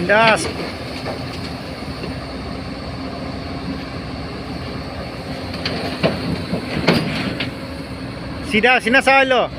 Indas. Sina sa lo.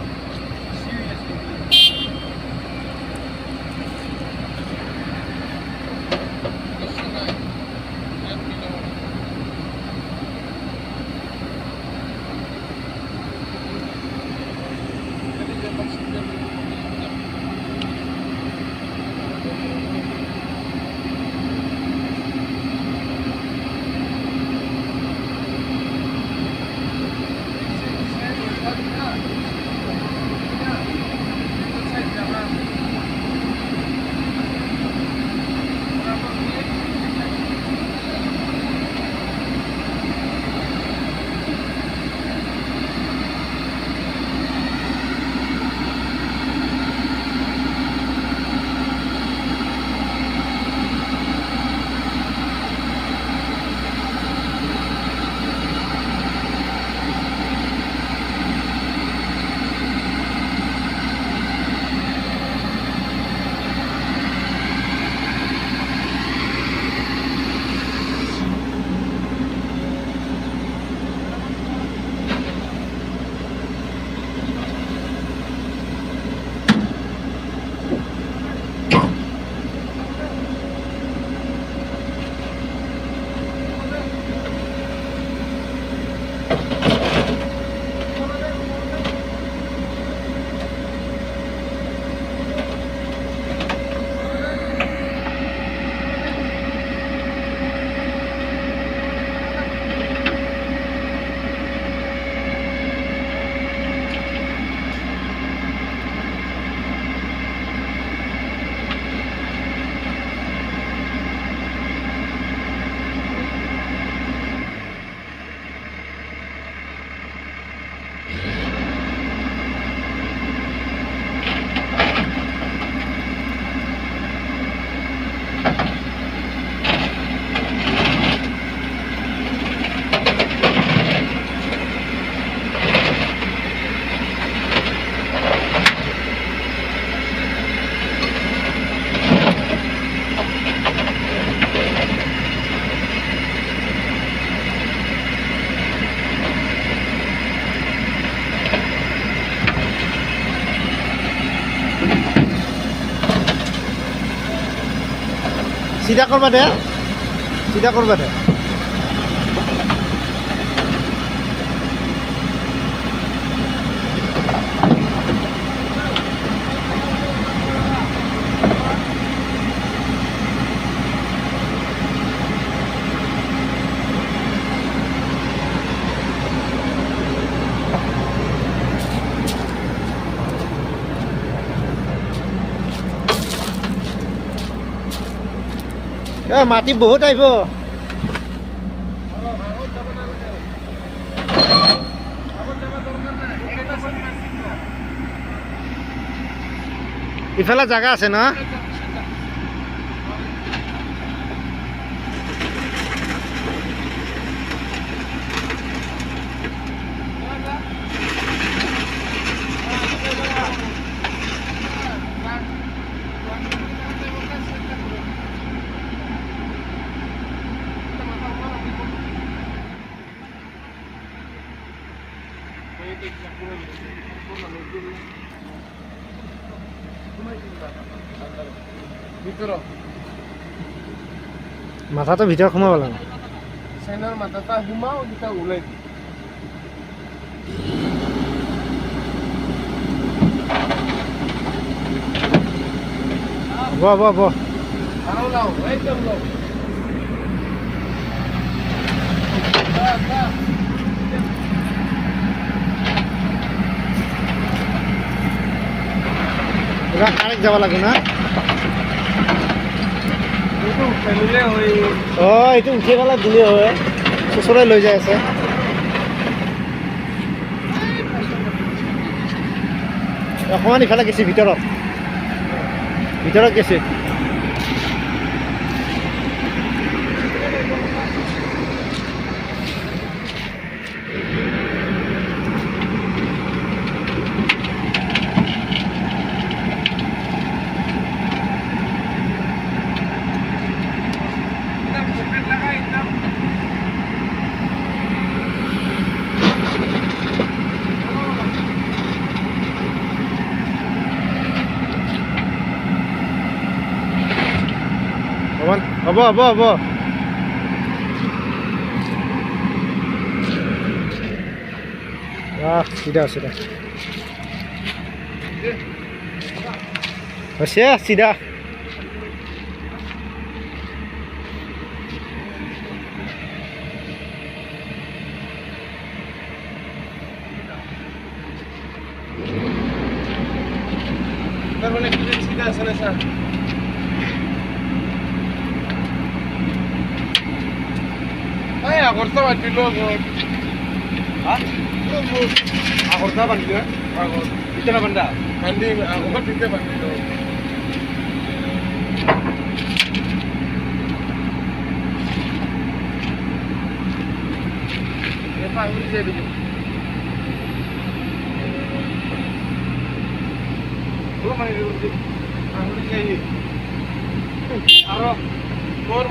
Sida korba deh. Sida korba deh. Mati বহুত আহিব ইফালে জায়গা আছে না মাথাটো ভিতৰত সোমাব লাগে চেনৰ মাথাটা সোমাও দুটা ওলাই বহ আৰু লাও একদম লাও তা পুৰা কাৰেক্ট যাব লাগে না অঁ এইটো উঠি পেলাই দিলে হয় ওচৰলৈ লৈ যাই আছে অকণমান ইফালে গেছে ভিতৰত গেছে হ'ব চিধা হৈছে চিধা মানে চিধা আছে না sir ay agorta bandilo ha agorta bandilo agor itna banda bandi agor tite bandilo ye pa uri je dijo lo mane uri uri je aro mor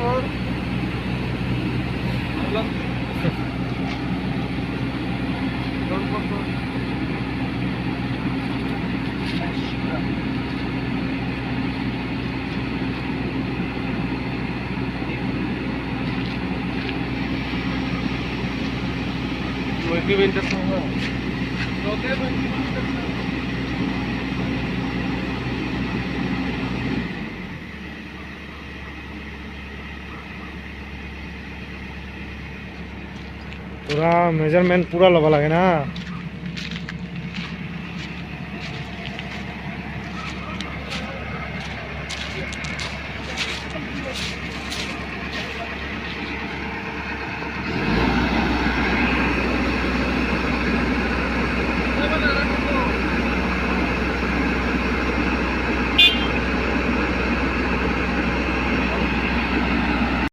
पूरा मेजरमेंट पूरा लगा लगे ना